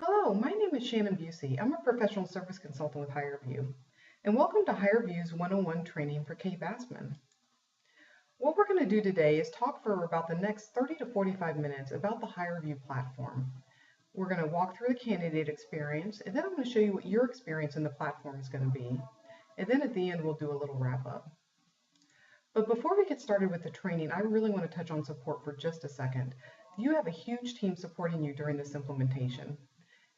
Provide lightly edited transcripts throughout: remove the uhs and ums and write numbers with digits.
Hello, my name is Shannon Busey. I'm a professional service consultant with HireVue, and welcome to HireVue's 101 training for KBIC. What we're going to do today is talk for about the next 30 to 45 minutes about the HireVue platform. We're going to walk through the candidate experience, and then I'm going to show you what your experience in the platform is going to be. And then at the end, we'll do a little wrap up. But before we get started with the training, I really want to touch on support for just a second. You have a huge team supporting you during this implementation.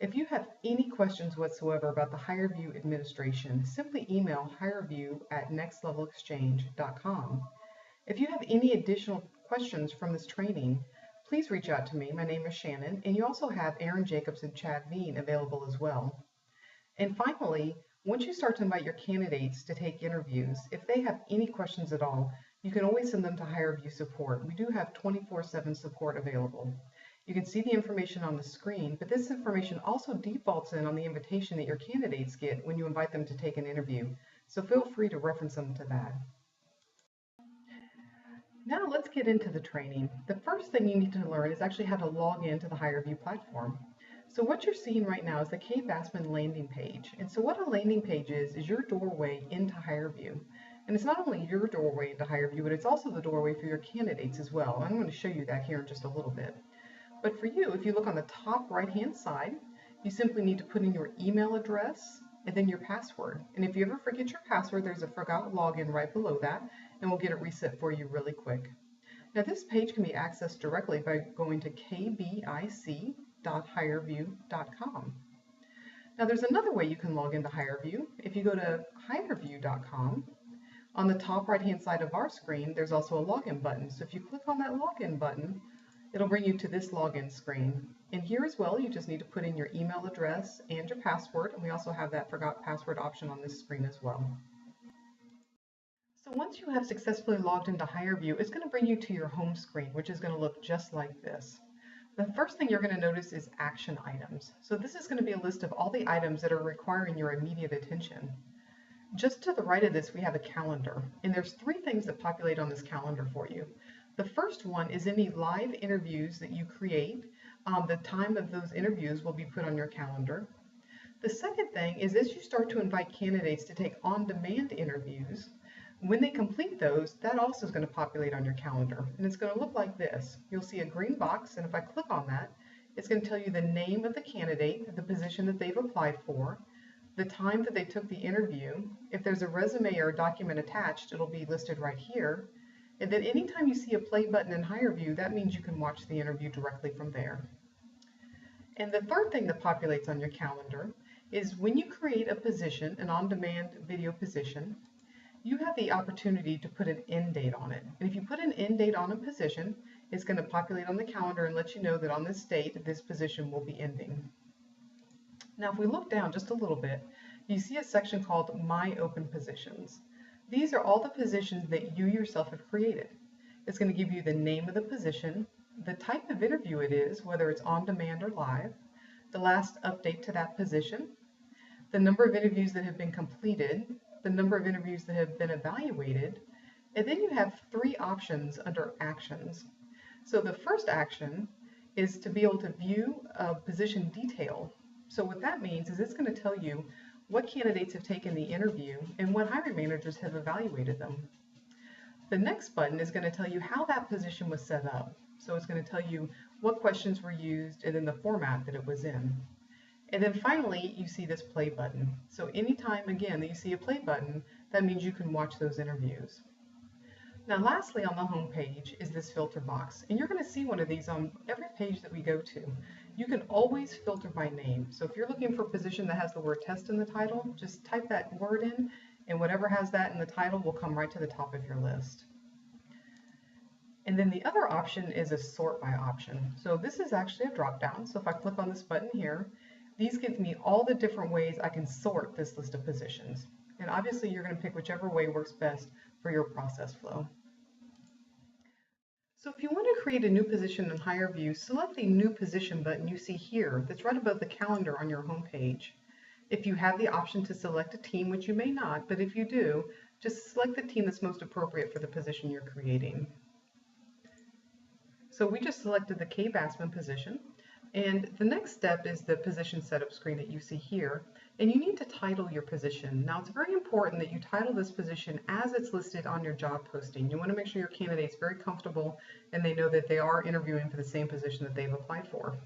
If you have any questions whatsoever about the HireVue administration, simply email hirevue@nextlevelexchange.com. If you have any additional questions from this training, please reach out to me. My name is Shannon, and you also have Aaron Jacobs and Chad Veen available as well. And finally, once you start to invite your candidates to take interviews, if they have any questions at all, you can always send them to HireVue support. We do have 24/7 support available. You can see the information on the screen, but this information also defaults in on the invitation that your candidates get when you invite them to take an interview. So feel free to reference them to that. Now let's get into the training. The first thing you need to learn is actually how to log into the HireVue platform. So what you're seeing right now is the KBIC landing page. And so what a landing page is your doorway into HireVue. And it's not only your doorway into HireVue, but it's also the doorway for your candidates as well. I'm going to show you that here in just a little bit. But for you, if you look on the top right-hand side, you simply need to put in your email address and then your password. And if you ever forget your password, there's a forgot login right below that, and we'll get it reset for you really quick. Now this page can be accessed directly by going to kbic.hirevue.com. Now there's another way you can log into HireVue. If you go to hirevue.com, on the top right-hand side of our screen, there's also a login button. So if you click on that login button, it'll bring you to this login screen. And here as well, you just need to put in your email address and your password, and we also have that forgot password option on this screen as well. So once you have successfully logged into HireVue, it's going to bring you to your home screen, which is going to look just like this. The first thing you're going to notice is action items. So this is going to be a list of all the items that are requiring your immediate attention. Just to the right of this, we have a calendar, and there's 3 things that populate on this calendar for you. The first one is any live interviews that you create. The time of those interviews will be put on your calendar. The second thing is as you start to invite candidates to take on-demand interviews, when they complete those, that also is going to populate on your calendar. And it's going to look like this. You'll see a green box, and if I click on that, it's going to tell you the name of the candidate, the position that they've applied for, the time that they took the interview. If there's a resume or a document attached, it'll be listed right here. And then anytime you see a play button in HireVue, that means you can watch the interview directly from there. And the third thing that populates on your calendar is when you create a position, an on-demand video position, you have the opportunity to put an end date on it. And if you put an end date on a position, it's going to populate on the calendar and let you know that on this date, this position will be ending. Now, if we look down just a little bit, you see a section called My Open Positions. These are all the positions that you yourself have created. It's going to give you the name of the position, the type of interview it is, whether it's on demand or live, the last update to that position, the number of interviews that have been completed, the number of interviews that have been evaluated, and then you have 3 options under actions. So the first action is to be able to view a position detail. So what that means is it's going to tell you what candidates have taken the interview and what hiring managers have evaluated them. The next button is going to tell you how that position was set up. So it's going to tell you what questions were used and then the format that it was in. And then finally, you see this play button. So anytime, again, that you see a play button, that means you can watch those interviews. Now lastly on the home page is this filter box. And you're going to see one of these on every page that we go to. You can always filter by name. So if you're looking for a position that has the word test in the title, just type that word in, and whatever has that in the title will come right to the top of your list. And then the other option is a sort by option. So this is actually a drop down. So if I click on this button here, these give me all the different ways I can sort this list of positions. And obviously you're going to pick whichever way works best for your process flow. So if you want to create a new position in HireVue, select the New Position button you see here that's right above the calendar on your home page. If you have the option to select a team, which you may not, but if you do, just select the team that's most appropriate for the position you're creating. So we just selected the KBIC position. And the next step is the position setup screen that you see here, and you need to title your position. Now it's very important that you title this position as it's listed on your job posting. You want to make sure your candidate's very comfortable and they know that they are interviewing for the same position that they've applied for.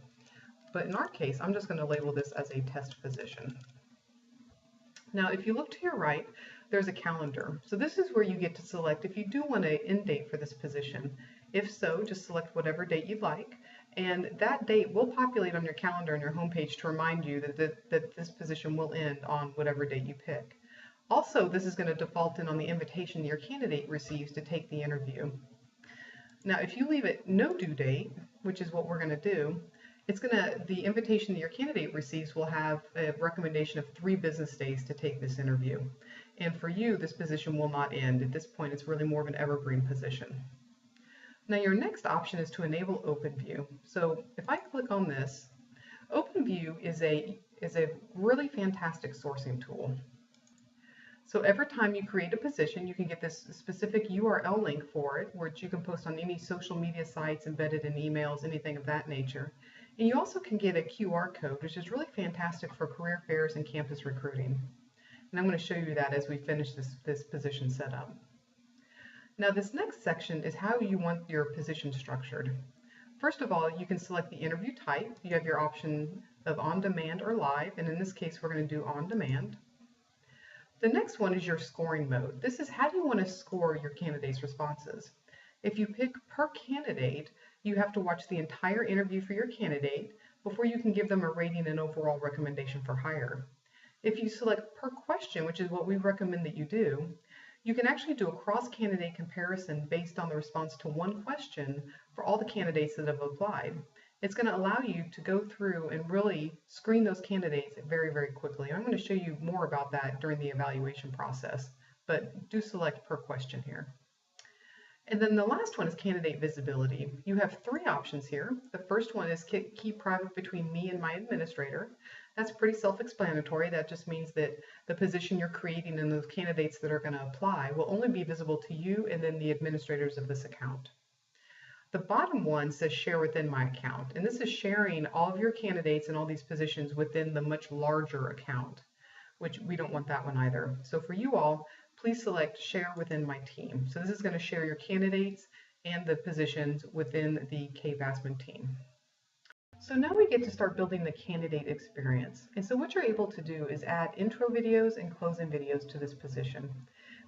But in our case, I'm just going to label this as a test position. Now if you look to your right, there's a calendar. So this is where you get to select if you do want an end date for this position. If so, just select whatever date you'd like, and that date will populate on your calendar on your homepage to remind you that this position will end on whatever date you pick. Also, this is going to default in on the invitation that your candidate receives to take the interview. Now, if you leave it no due date, which is what we're going to do, the invitation that your candidate receives will have a recommendation of 3 business days to take this interview. And for you, this position will not end. At this point, it's really more of an evergreen position. Now your next option is to enable OpenView. So if I click on this, OpenView is a really fantastic sourcing tool. So every time you create a position, you can get this specific URL link for it, which you can post on any social media sites, embedded in emails, anything of that nature. And you also can get a QR code, which is really fantastic for career fairs and campus recruiting. And I'm going to show you that as we finish this position setup. Now this next section is how you want your position structured. First of all, you can select the interview type. You have your option of on-demand or live, and in this case we're going to do on-demand. The next one is your scoring mode. This is how do you want to score your candidates' responses. If you pick per candidate, you have to watch the entire interview for your candidate before you can give them a rating and overall recommendation for hire. If you select per question, which is what we recommend that you do, you can actually do a cross-candidate comparison based on the response to one question for all the candidates that have applied. It's going to allow you to go through and really screen those candidates very, very quickly. I'm going to show you more about that during the evaluation process, but do select per question here. And then the last one is candidate visibility. You have 3 options here. The first one is keep private between me and my administrator. That's pretty self-explanatory. That just means that the position you're creating and those candidates that are going to apply will only be visible to you and then the administrators of this account. The bottom one says share within my account, and this is sharing all of your candidates and all these positions within the much larger account, which we don't want that one either. So for you all, please select share within my team. So this is going to share your candidates and the positions within the KBIC team. So now we get to start building the candidate experience. And so what you're able to do is add intro videos and closing videos to this position.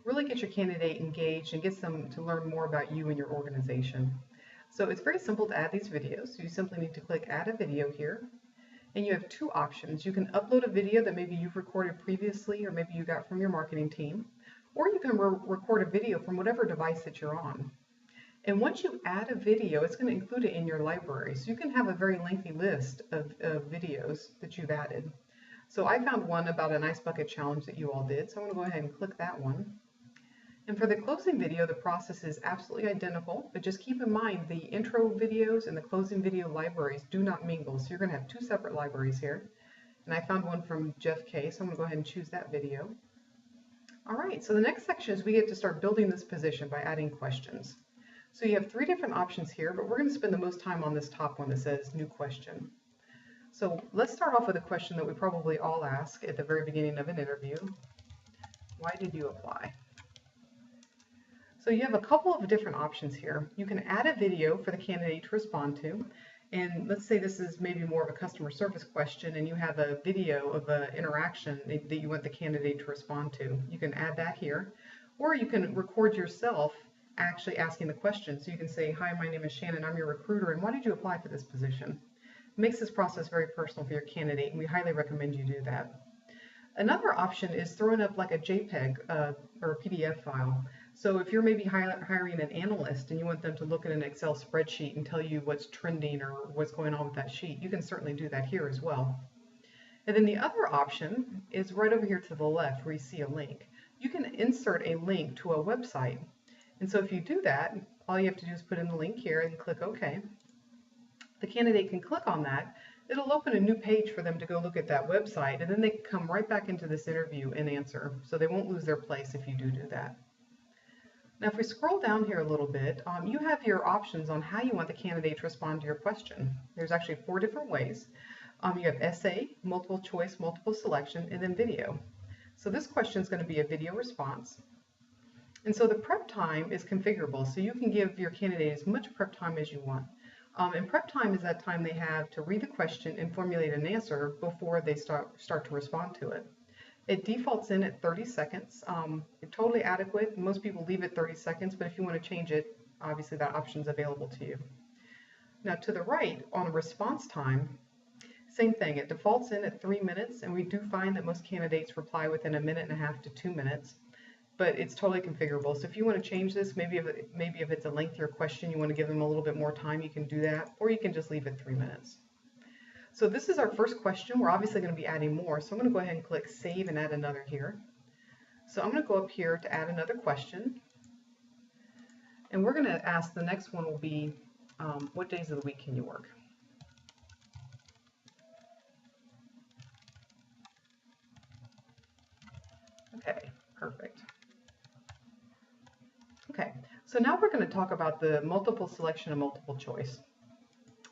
Really get your candidate engaged and get them to learn more about you and your organization. So it's very simple to add these videos. So you simply need to click add a video here. And you have 2 options. You can upload a video that maybe you've recorded previously or maybe you got from your marketing team. Or you can record a video from whatever device that you're on. And once you add a video, it's going to include it in your library. So you can have a very lengthy list of videos that you've added. So I found one about an ice bucket challenge that you all did. So I'm going to go ahead and click that one. And for the closing video, the process is absolutely identical, but just keep in mind the intro videos and the closing video libraries do not mingle. So you're going to have 2 separate libraries here. And I found one from Jeff K, so I'm going to go ahead and choose that video. All right, so the next section is we get to start building this position by adding questions. So you have 3 different options here, but we're going to spend the most time on this top one that says new question. So let's start off with a question that we probably all ask at the very beginning of an interview. Why did you apply? So you have a couple of different options here. You can add a video for the candidate to respond to. And let's say this is maybe more of a customer service question and you have a video of an interaction that you want the candidate to respond to. You can add that here. Or you can record yourself actually asking the question. So you can say, hi, my name is Shannon, I'm your recruiter, and why did you apply for this position? It makes this process very personal for your candidate, and we highly recommend you do that. Another option is throwing up like a JPEG or a PDF file. So if you're maybe hiring an analyst and you want them to look at an Excel spreadsheet and tell you what's trending or what's going on with that sheet, you can certainly do that here as well. And then the other option is right over here to the left where you see a link. You can insert a link to a website. And so if you do that, all you have to do is put in the link here and click OK. The candidate can click on that. It'll open a new page for them to go look at that website, and then they can come right back into this interview and answer. So they won't lose their place if you do that. Now, if we scroll down here a little bit, you have your options on how you want the candidate to respond to your question. There's actually 4 different ways. You have essay, multiple choice, multiple selection, and then video. So this question is going to be a video response. And so the prep time is configurable, so you can give your candidate as much prep time as you want. And prep time is that time they have to read the question and formulate an answer before they start to respond to it. It defaults in at 30 seconds. Totally adequate. Most people leave it 30 seconds, but if you want to change it, obviously that option is available to you. Now to the right, on response time, same thing. It defaults in at 3 minutes, and we do find that most candidates reply within 1.5 to 2 minutes, but it's totally configurable. So if you want to change this, maybe if it's a lengthier question, you want to give them a little bit more time, you can do that, or you can just leave it 3 minutes. So this is our first question. We're obviously going to be adding more, so I'm going to go ahead and click Save and add another here. So I'm going to go up here to add another question, and we're going to ask, the next one will be, what days of the week can you work? Okay, perfect. Okay, so now we're going to talk about the multiple selection and multiple choice.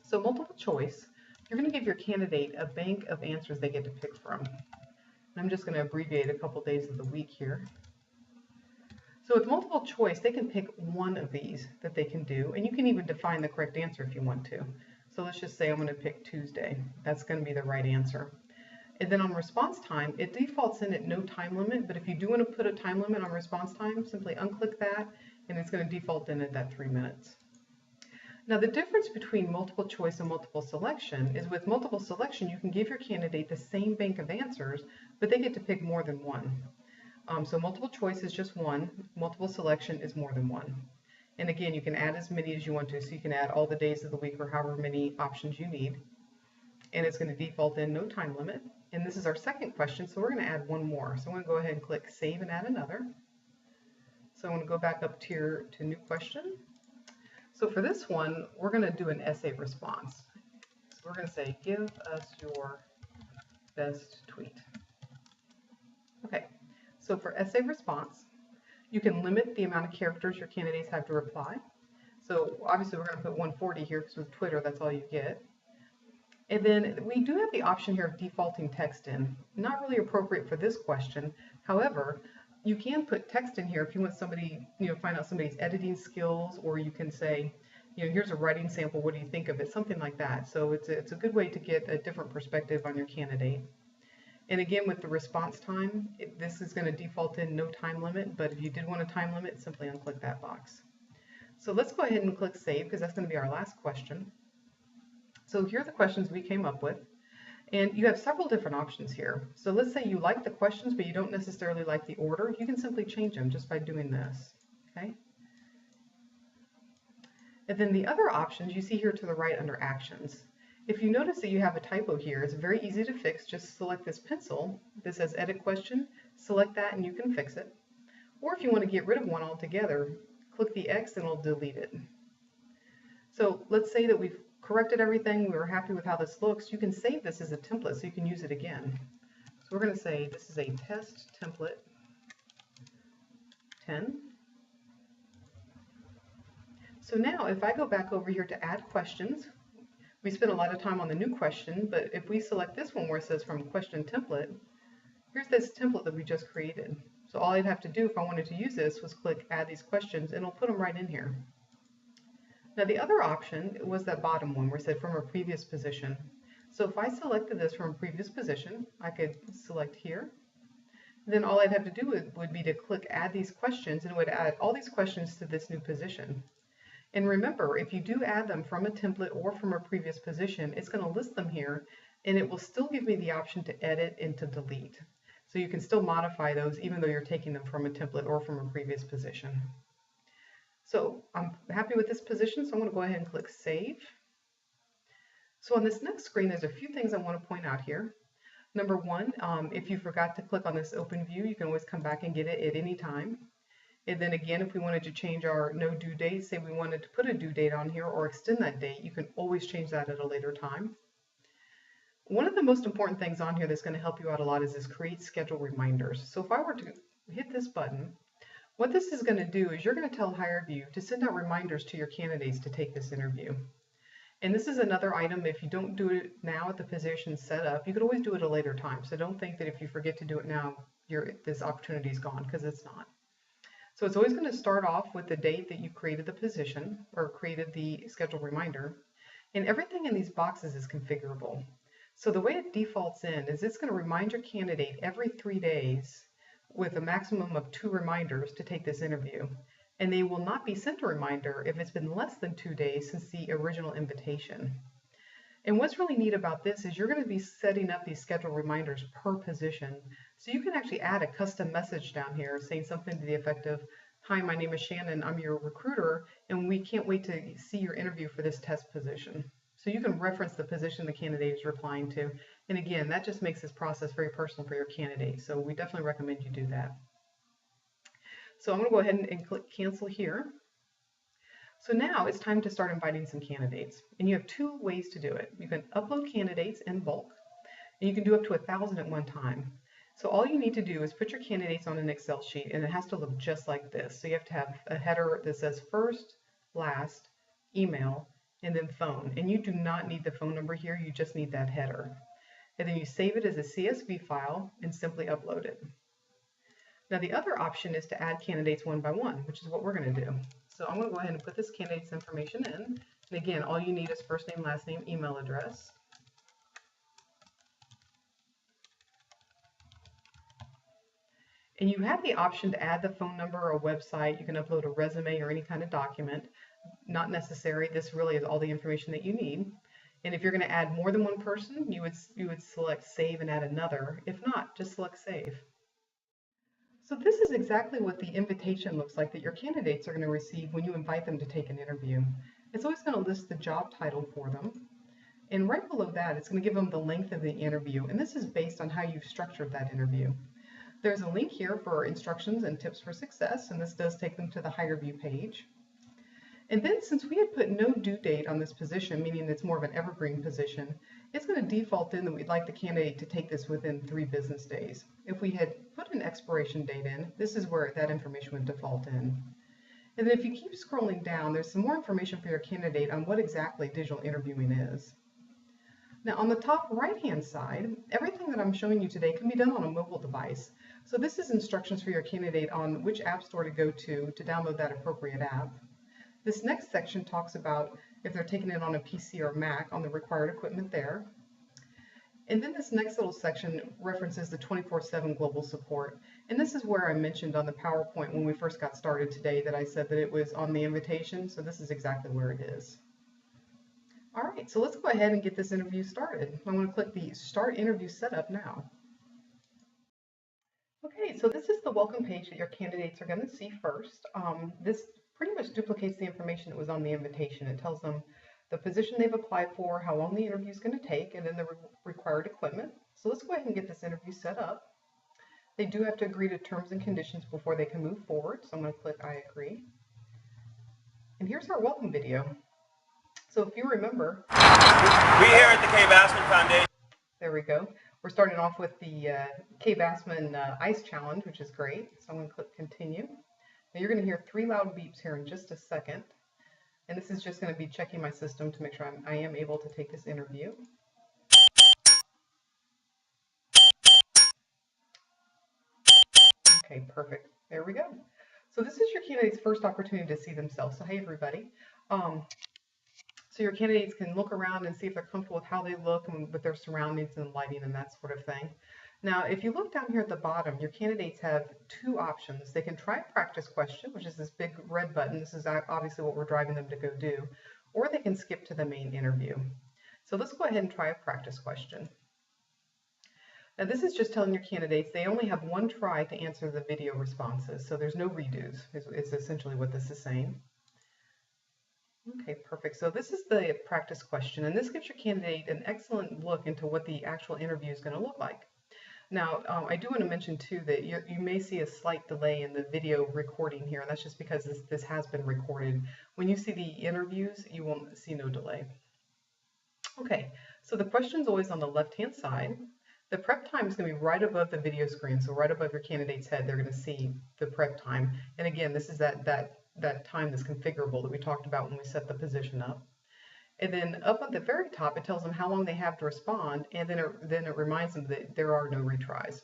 So multiple choice, you're going to give your candidate a bank of answers they get to pick from. And I'm just going to abbreviate a couple days of the week here. So with multiple choice, they can pick one of these that they can do, and you can even define the correct answer if you want to. So let's just say I'm going to pick Tuesday. That's going to be the right answer. And then on response time, it defaults in at no time limit, but if you do want to put a time limit on response time, simply unclick that, and it's going to default in at that 3 minutes. Now the difference between multiple choice and multiple selection is with multiple selection, you can give your candidate the same bank of answers, but they get to pick more than one. So multiple choice is just one, multiple selection is more than one. And again, you can add as many as you want to, so you can add all the days of the week or however many options you need. And it's going to default in no time limit. And this is our second question, so we're going to add one more. So I'm going to go ahead and click Save and add another. So I'm going to go back up here to New Question. So for this one, we're going to do an essay response. So we're going to say, give us your best tweet. Okay, so for essay response, you can limit the amount of characters your candidates have to reply. So obviously we're going to put 140 here because with Twitter, that's all you get. And then we do have the option here of defaulting text in. Not really appropriate for this question. However, you can put text in here if you want somebody, find out somebody's editing skills, or you can say, here's a writing sample, what do you think of it? Something like that. So it's a good way to get a different perspective on your candidate. And again, with the response time, this is going to default in no time limit, but if you did want a time limit, simply unclick that box. So let's go ahead and click Save, because that's going to be our last question. So here are the questions we came up with. And you have several different options here. So let's say you like the questions, but you don't necessarily like the order. You can simply change them just by doing this, okay? And then the other options you see here to the right under Actions. If you notice that you have a typo here, it's very easy to fix. Just select this pencil that says Edit Question, select that, and you can fix it. Or if you want to get rid of one altogether, click the X and it'll delete it. So let's say that we've corrected everything, we were happy with how this looks. You can save this as a template so you can use it again. So we're going to say this is a test template 10. So now if I go back over here to add questions, we spent a lot of time on the new question, but if we select this one where it says from question template, here's this template that we just created. So all I'd have to do if I wanted to use this was click add these questions, and it'll put them right in here. Now the other option was that bottom one where it said from a previous position. So if I selected this from a previous position, I could select here. Then all I'd have to do would be to click add these questions, and it would add all these questions to this new position. And remember, if you do add them from a template or from a previous position, it's going to list them here, and it will still give me the option to edit and to delete. So you can still modify those even though you're taking them from a template or from a previous position. So I'm happy with this position, so I'm going to go ahead and click Save. So on this next screen, there's a few things I want to point out here. Number one, if you forgot to click on this open view, you can always come back and get it at any time. And then again, if we wanted to change our no due date, say we wanted to put a due date on here or extend that date, you can always change that at a later time. One of the most important things on here that's going to help you out a lot is this create schedule reminders. So if I were to hit this button, What this is going to do is you're going to tell HireVue to send out reminders to your candidates to take this interview. And this is another item, if you don't do it now at the position set up, you could always do it at a later time. So don't think that if you forget to do it now, this opportunity is gone, because it's not. So it's always going to start off with the date that you created the position or created the schedule reminder. And everything in these boxes is configurable. So the way it defaults in is it's going to remind your candidate every 3 days with a maximum of 2 reminders to take this interview. And they will not be sent a reminder if it's been less than 2 days since the original invitation. And what's really neat about this is you're going to be setting up these schedule reminders per position. So you can actually add a custom message down here saying something to the effect of, "Hi, my name is Shannon, I'm your recruiter, and we can't wait to see your interview for this test position." So you can reference the position the candidate is replying to. And again, that just makes this process very personal for your candidate. So we definitely recommend you do that. So I'm going to go ahead and click cancel here. So now it's time to start inviting some candidates. And you have 2 ways to do it. You can upload candidates in bulk, and you can do up to 1,000 at one time. So all you need to do is put your candidates on an Excel sheet, and it has to look just like this. So you have to have a header that says first, last, email, and then phone. And you do not need the phone number here, you just need that header. And then you save it as a CSV file and simply upload it. Now the other option is to add candidates one by one, which is what we're going to do. So I'm going to go ahead and put this candidate's information in. And again, all you need is first name, last name, email address. And you have the option to add the phone number or website. You can upload a resume or any kind of document. Not necessary. This really is all the information that you need. And if you're going to add more than one person, you would select save and add another. If not, just select save. So this is exactly what the invitation looks like that your candidates are going to receive when you invite them to take an interview. It's always going to list the job title for them. And right below that, it's going to give them the length of the interview. And this is based on how you've structured that interview. There's a link here for instructions and tips for success, and this does take them to the HireVue page. And then since we had put no due date on this position, meaning it's more of an evergreen position, it's going to default in that we'd like the candidate to take this within 3 business days. If we had put an expiration date in, this is where that information would default in. And then if you keep scrolling down, there's some more information for your candidate on what exactly digital interviewing is. Now on the top right-hand side, everything that I'm showing you today can be done on a mobile device. So this is instructions for your candidate on which app store to go to download that appropriate app. This next section talks about if they're taking it on a PC or Mac, on the required equipment there. And then this next little section references the 24/7 global support. And this is where I mentioned on the PowerPoint when we first got started today that I said that it was on the invitation. So this is exactly where it is. All right, so let's go ahead and get this interview started. I'm going to click the Start Interview Setup now. Okay, so this is the welcome page that your candidates are going to see first. This pretty much duplicates the information that was on the invitation. It tells them the position they've applied for, how long the interview is going to take, and then the required equipment. So let's go ahead and get this interview set up. They do have to agree to terms and conditions before they can move forward. So I'm going to click I agree. And here's our welcome video. So if you remember, we here at the KBIC Foundation. There we go. We're starting off with the KBIC Ice Challenge, which is great. So I'm going to click continue. Now you're going to hear 3 loud beeps here in just a second. And this is just going to be checking my system to make sure I am able to take this interview. Okay, perfect. There we go. So this is your candidate's first opportunity to see themselves. So hey everybody. So your candidates can look around and see if they're comfortable with how they look and with their surroundings and lighting and that sort of thing. Now, if you look down here at the bottom, your candidates have 2 options. They can try a practice question, which is this big red button. This is obviously what we're driving them to go do. Or they can skip to the main interview. So let's go ahead and try a practice question. Now, this is just telling your candidates they only have 1 try to answer the video responses. So there's no redos, is essentially what this is saying. Okay, perfect. So this is the practice question, and this gives your candidate an excellent look into what the actual interview is going to look like. Now, I do want to mention too that you may see a slight delay in the video recording here, and that's just because this has been recorded. When you see the interviews, you won't see no delay. Okay, so the question's always on the left-hand side. The prep time is going to be right above the video screen, so right above your candidate's head, they're going to see the prep time. And again, this is that time that's configurable that we talked about when we set the position up. And then up at the very top, it tells them how long they have to respond, and then it reminds them that there are no retries.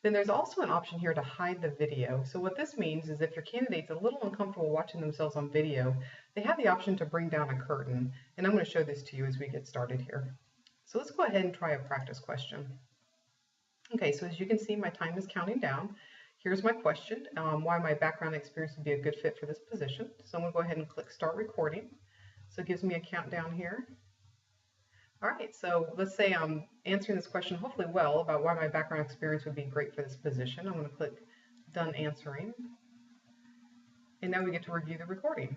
Then there's also an option here to hide the video. So what this means is if your candidate's a little uncomfortable watching themselves on video, they have the option to bring down a curtain. And I'm going to show this to you as we get started here. So let's go ahead and try a practice question. Okay, so as you can see, my time is counting down. Here's my question, why my background experience would be a good fit for this position. So I'm going to go ahead and click Start Recording. So it gives me a countdown here. All right, so let's say I'm answering this question hopefully well about why my background experience would be great for this position. I'm going to click Done Answering. And now we get to review the recording.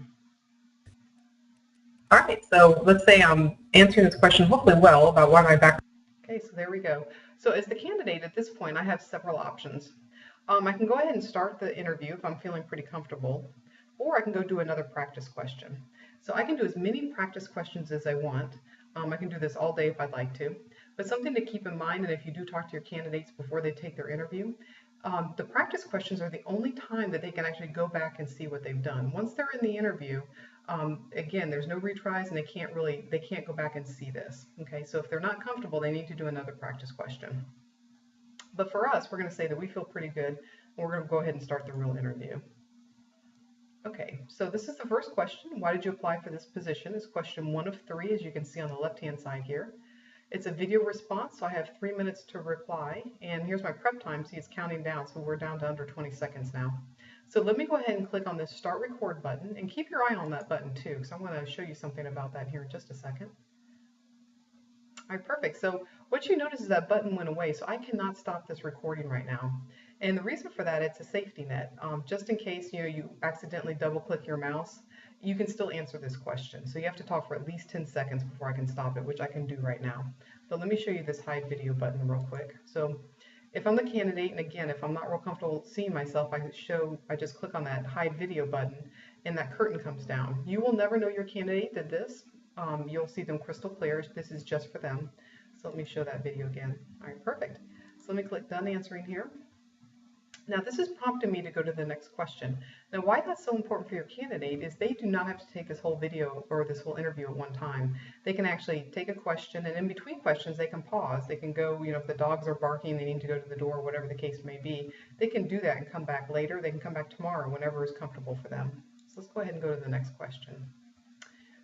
All right, so let's say I'm answering this question hopefully well about why my background. Okay, so there we go. So as the candidate at this point, I have several options. I can go ahead and start the interview if I'm feeling pretty comfortable, or I can go do another practice question. So I can do as many practice questions as I want. I can do this all day if I'd like to, but something to keep in mind, and if you do talk to your candidates before they take their interview, the practice questions are the only time that they can actually go back and see what they've done. Once they're in the interview, again, there's no retries and they can't go back and see this. Okay, so if they're not comfortable, they need to do another practice question. But for us, we're going to say that we feel pretty good, and we're going to go ahead and start the real interview. Okay, so this is the first question. Why did you apply for this position? It's question 1 of 3, as you can see on the left-hand side here. It's a video response, so I have 3 minutes to reply. And here's my prep time. See, it's counting down, so we're down to under 20 seconds now. So let me go ahead and click on this Start Record button, and keep your eye on that button too, because I'm going to show you something about that here in just a second. All right, perfect. So what you notice is that button went away, so I cannot stop this recording right now. And the reason for that, it's a safety net. Just in case you accidentally double-click your mouse, you can still answer this question. So you have to talk for at least 10 seconds before I can stop it, which I can do right now. But let me show you this hide video button real quick. So if I'm the candidate, and again, if I'm not real comfortable seeing myself, I just click on that hide video button, and that curtain comes down. You will never know your candidate did this. You'll see them crystal clear. This is just for them. So let me show that video again. All right, perfect. So let me click Done Answering here. Now this is prompting me to go to the next question. Now why that's so important for your candidate is they do not have to take this whole video or this whole interview at one time. They can actually take a question, and in between questions they can pause. They can go, if the dogs are barking, they need to go to the door, whatever the case may be. They can do that and come back later. They can come back tomorrow, whenever is comfortable for them. So let's go ahead and go to the next question.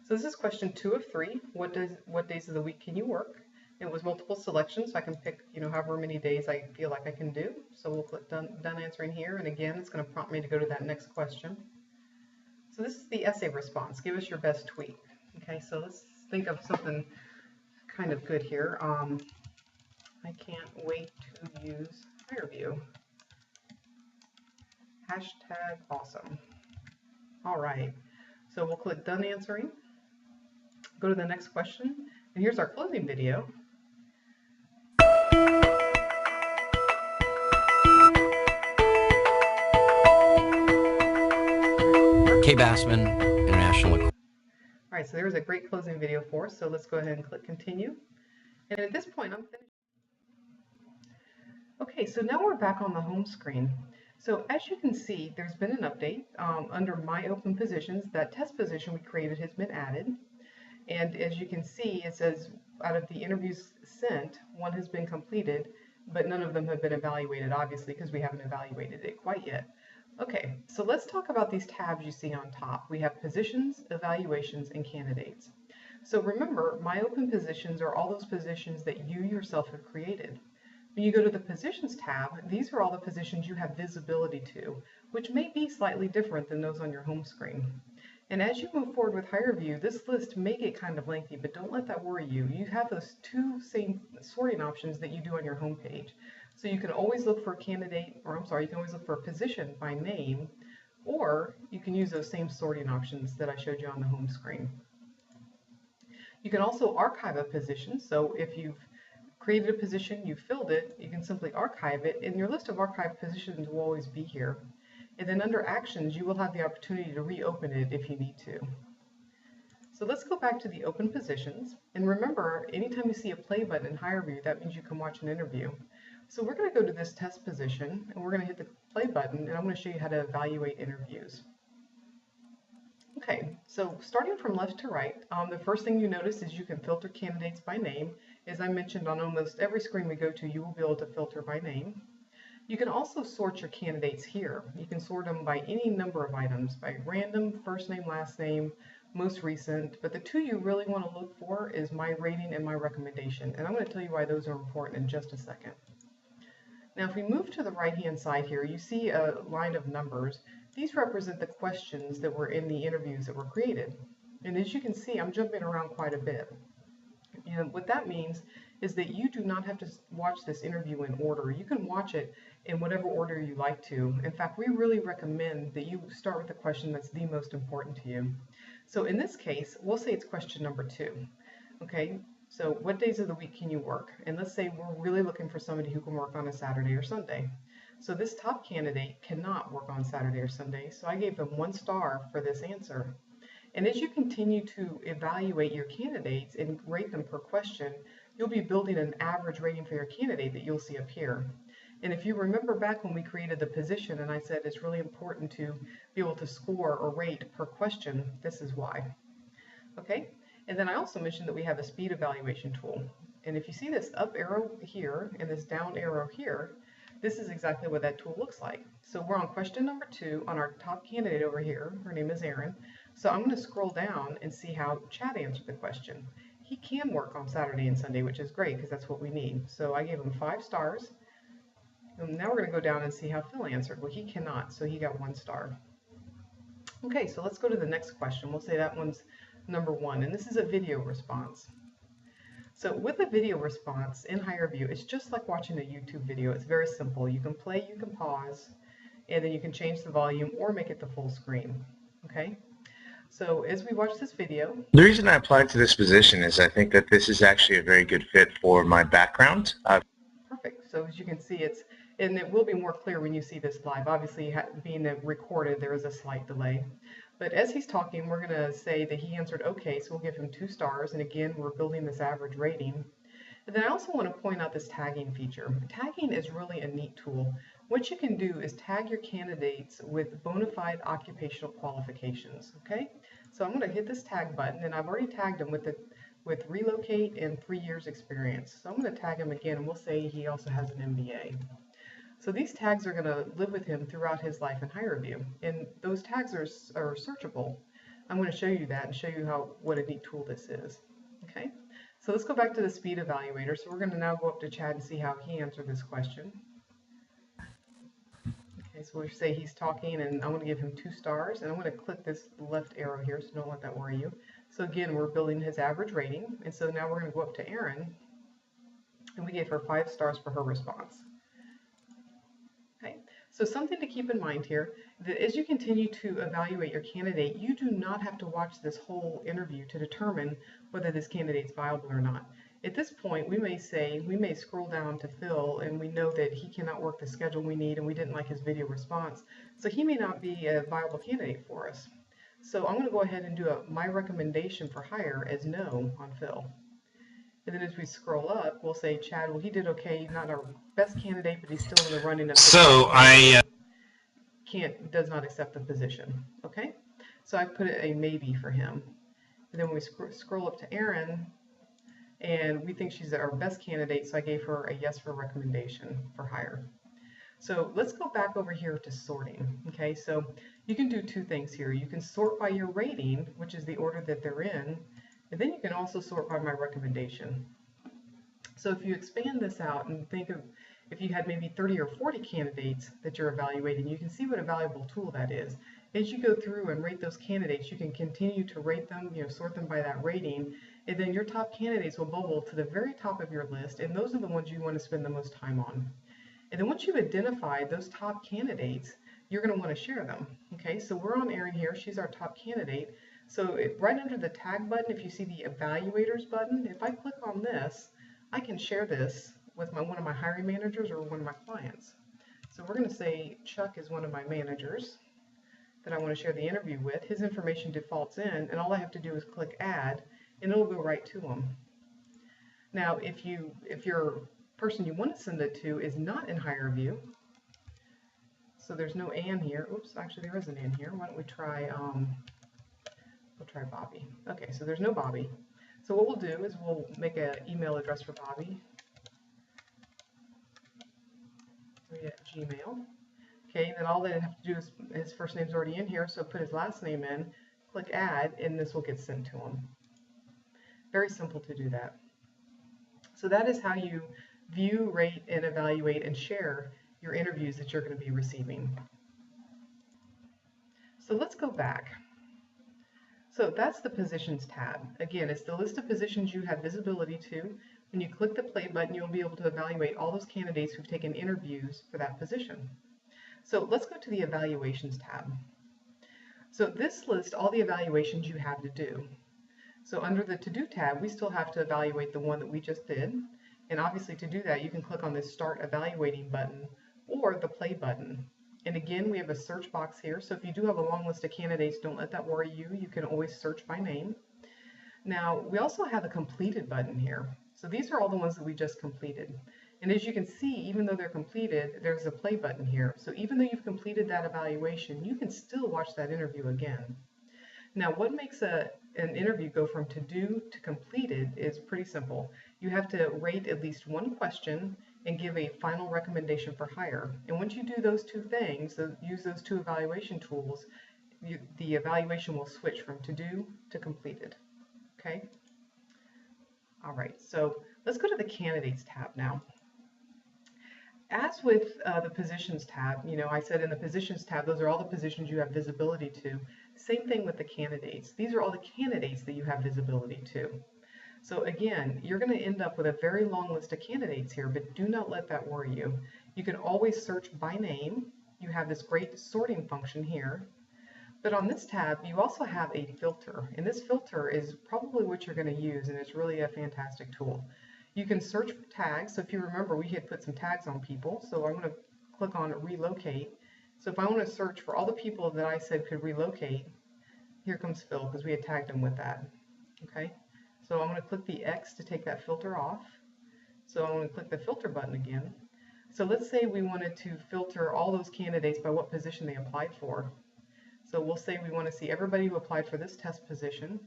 So this is question 2 of 3. What days of the week can you work? It was multiple selections, so I can pick, however many days I feel like I can do. So we'll click Done Answering here, and again, it's going to prompt me to go to that next question. So this is the essay response. Give us your best tweet. Okay, so let's think of something kind of good here. I can't wait to use HireView. Hashtag awesome. All right, so we'll click Done Answering. Go to the next question, and here's our closing video. KBIC International. All right, so there's a great closing video for us, so let's go ahead and click Continue. And at this point, I'm finished. Okay, so now we're back on the home screen. So as you can see, there's been an update. Under My Open Positions, that test position we created has been added. And as you can see, it says out of the interviews sent, 1 has been completed, but none of them have been evaluated, obviously, because we haven't evaluated it quite yet. Okay, so let's talk about these tabs you see on top. We have Positions, Evaluations, and Candidates. So remember, My Open Positions are all those positions that you yourself have created. When you go to the Positions tab, these are all the positions you have visibility to, which may be slightly different than those on your home screen. And as you move forward with HireView, this list may get kind of lengthy, but don't let that worry you. You have those 2 same sorting options that you do on your home page. So you can always look for a candidate, or you can always look for a position by name, or you can use those same sorting options that I showed you on the home screen. You can also archive a position. So if you've created a position, you filled it, you can simply archive it, and your list of archived positions will always be here. And then under Actions, you will have the opportunity to reopen it if you need to. So let's go back to the open positions. And remember, anytime you see a play button in HireView, that means you can watch an interview. So we're going to go to this test position, and we're going to hit the play button, and I'm going to show you how to evaluate interviews. Okay, so starting from left to right, the first thing you notice is you can filter candidates by name. As I mentioned, on almost every screen we go to, you will be able to filter by name. You can also sort your candidates here. You can sort them by any number of items, by random, first name, last name, most recent, but the two you really want to look for is my rating and my recommendation, and I'm going to tell you why those are important in just a second. Now if we move to the right hand side here, you see a line of numbers. These represent the questions that were in the interviews that were created, and as you can see, I'm jumping around quite a bit. And what that means is that you do not have to watch this interview in order. You can watch it in whatever order you like to. In fact, we really recommend that you start with the question that's the most important to you. So in this case, we'll say it's question number 2. Okay, so what days of the week can you work? And let's say we're really looking for somebody who can work on a Saturday or Sunday. So this top candidate cannot work on Saturday or Sunday, so I gave them 1 star for this answer. And as you continue to evaluate your candidates and rate them per question, you'll be building an average rating for your candidate that you'll see up here. And if you remember back when we created the position and I said it's really important to be able to score or rate per question, this is why. Okay, and then I also mentioned that we have a speed evaluation tool. And if you see this up arrow here and this down arrow here, this is exactly what that tool looks like. So we're on question number 2 on our top candidate over here. Her name is Erin. So I'm going to scroll down and see how Chad answered the question. He can work on Saturday and Sunday, which is great because that's what we need. So I gave him 5 stars. And now we're going to go down and see how Phil answered. Well, he cannot, so he got 1 star. Okay, so let's go to the next question. We'll say that one's number 1, and this is a video response. So with a video response in HireView, it's just like watching a YouTube video. It's very simple. You can play, you can pause, and then you can change the volume or make it the full screen. Okay? So as we watch this video... The reason I applied to this position is I think that this is actually a very good fit for my background. Perfect. So as you can see, and it will be more clear when you see this live. Obviously, being recorded, there is a slight delay. But as he's talking, we're going to say that he answered okay, so we'll give him 2 stars. And again, we're building this average rating. And then I also want to point out this tagging feature. Tagging is really a neat tool. What you can do is tag your candidates with bona fide occupational qualifications. Okay, so I'm going to hit this tag button, and I've already tagged him with relocate and 3 years experience. So I'm going to tag him again, and we'll say he also has an MBA. So these tags are going to live with him throughout his life in HireView, and those tags are searchable. I'm going to show you that and show you what a neat tool this is. Okay, so let's go back to the speed evaluator. So we're going to now go up to Chad and see how he answered this question. Okay, so we'll say he's talking, and I'm going to give him 2 stars, and I'm going to click this left arrow here, so don't let that worry you. So again, we're building his average rating, and so now we're going to go up to Erin, and we gave her 5 stars for her response. Okay, so something to keep in mind here, that as you continue to evaluate your candidate, you do not have to watch this whole interview to determine whether this candidate's viable or not. At this point, we may scroll down to Phil, and we know that he cannot work the schedule we need, and we didn't like his video response, so he may not be a viable candidate for us. So I'm going to go ahead and do my recommendation for hire as no on Phil. And then as we scroll up, we'll say, Chad, well, he did okay. He's not our best candidate, but he's still in the running. So does not accept the position. Okay, so I put a maybe for him. And then when we scroll up to Erin, and we think she's our best candidate, so I gave her a yes for recommendation for hire. So let's go back over here to sorting. Okay, so you can do 2 things here. You can sort by your rating, which is the order that they're in, and then you can also sort by my recommendation. So if you expand this out and think of if you had maybe 30 or 40 candidates that you're evaluating, you can see what a valuable tool that is. As you go through and rate those candidates, you can continue to rate them, sort them by that rating, and then your top candidates will bubble to the very top of your list, and those are the ones you want to spend the most time on. And then once you've identified those top candidates, you're going to want to share them. Okay, so we're on Erin here. She's our top candidate. So right under the tag button, if you see the evaluators button, if I click on this, I can share this with one of my hiring managers or one of my clients. So we're going to say Chuck is one of my managers. that I want to share the interview with, his information defaults in, and all I have to do is click add, and it'll go right to him. Now, if your person you want to send it to is not in HireVue, so there's no Ann here. Oops, actually there is an Ann here. Why don't we try, we'll try Bobby. Okay, so there's no Bobby. So what we'll do is we'll make an email address for Bobby. At Gmail. Okay, then all they have to do is, his first name's already in here, so put his last name in, click add, and this will get sent to him. Very simple to do that. So that is how you view, rate, and evaluate and share your interviews that you're going to be receiving. So let's go back. So that's the Positions tab. Again, it's the list of positions you have visibility to. When you click the play button, you'll be able to evaluate all those candidates who've taken interviews for that position. So let's go to the Evaluations tab. So this lists all the evaluations you have to do. So under the To Do tab, we still have to evaluate the one that we just did. And obviously to do that, you can click on this Start Evaluating button or the Play button. And again, we have a search box here. So if you do have a long list of candidates, don't let that worry you. You can always search by name. Now, we also have a Completed button here. So these are all the ones that we just completed. And as you can see, even though they're completed, there's a play button here. So even though you've completed that evaluation, you can still watch that interview again. Now, what makes an interview go from to do to completed is pretty simple. You have to rate at least one question and give a final recommendation for hire. And once you do those two things, use those two evaluation tools, the evaluation will switch from to do to completed. Okay? All right, so let's go to the Candidates tab now. As with the Positions tab, I said in the Positions tab, those are all the positions you have visibility to. Same thing with the Candidates. These are all the candidates that you have visibility to. So again, you're going to end up with a very long list of candidates here, but do not let that worry you. You can always search by name. You have this great sorting function here. But on this tab, you also have a filter, and this filter is probably what you're going to use, and it's really a fantastic tool. You can search for tags. So if you remember, we had put some tags on people, so I'm going to click on Relocate. So if I want to search for all the people that I said could relocate, here comes Phil, because we had tagged him with that. Okay, so I'm going to click the X to take that filter off. So I'm going to click the filter button again. So let's say we wanted to filter all those candidates by what position they applied for. So we'll say we want to see everybody who applied for this test position,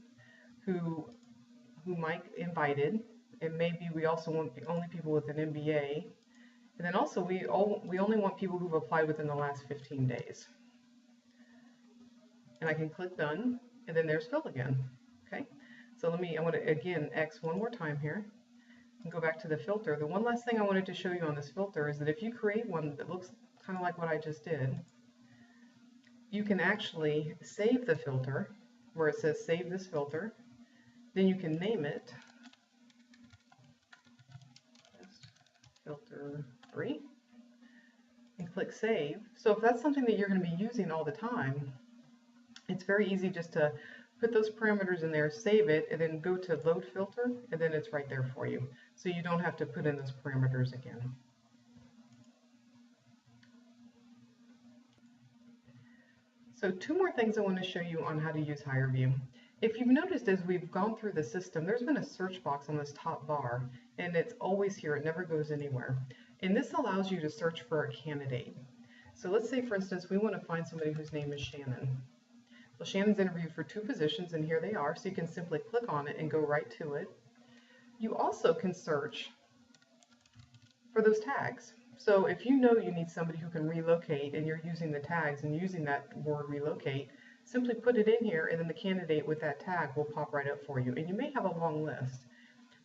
who Mike invited, and maybe we also want only people with an MBA, and then also we only want people who've applied within the last 15 days. And I can click Done, and then there's Phil again. Okay, so I want to again X one more time here, and go back to the filter. The one last thing I wanted to show you on this filter is that if you create one that looks kind of like what I just did, you can actually save the filter where it says save this filter. Then you can name it filter 3 and click save. So if that's something that you're going to be using all the time, it's very easy just to put those parameters in there, save it, and then go to load filter, and then it's right there for you. So you don't have to put in those parameters again. So two more things I want to show you on how to use HireVue. If you've noticed as we've gone through the system, there's been a search box on this top bar, and it's always here, it never goes anywhere. And this allows you to search for a candidate. So let's say, for instance, we want to find somebody whose name is Shannon. Well, Shannon's interviewed for 2 positions, and here they are, so you can simply click on it and go right to it. You also can search for those tags. So if you know you need somebody who can relocate and you're using the tags and using that word relocate, simply put it in here and then the candidate with that tag will pop right up for you. And you may have a long list,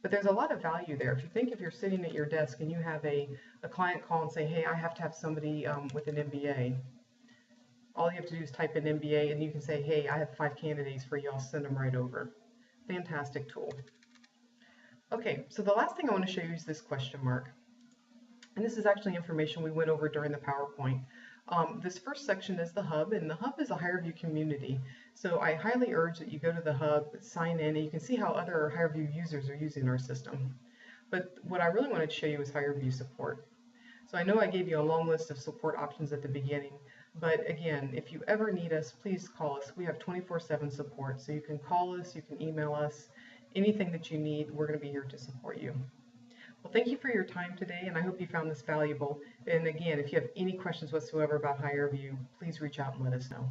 but there's a lot of value there. If you're sitting at your desk and you have a client call and say, hey, I have to have somebody with an MBA, all you have to do is type in MBA and you can say, hey, I have 5 candidates for you, I'll send them right over. Fantastic tool. Okay, so the last thing I want to show you is this question mark. And this is actually information we went over during the PowerPoint. This first section is the hub, and the hub is a HireVue community. So I highly urge that you go to the hub, sign in, and you can see how other HireVue users are using our system. But what I really wanted to show you is HireVue support. So I know I gave you a long list of support options at the beginning. But again, if you ever need us, please call us. We have 24/7 support, so you can call us, you can email us, anything that you need, we're going to be here to support you. Well, thank you for your time today, and I hope you found this valuable. And again, if you have any questions whatsoever about HireVue, please reach out and let us know.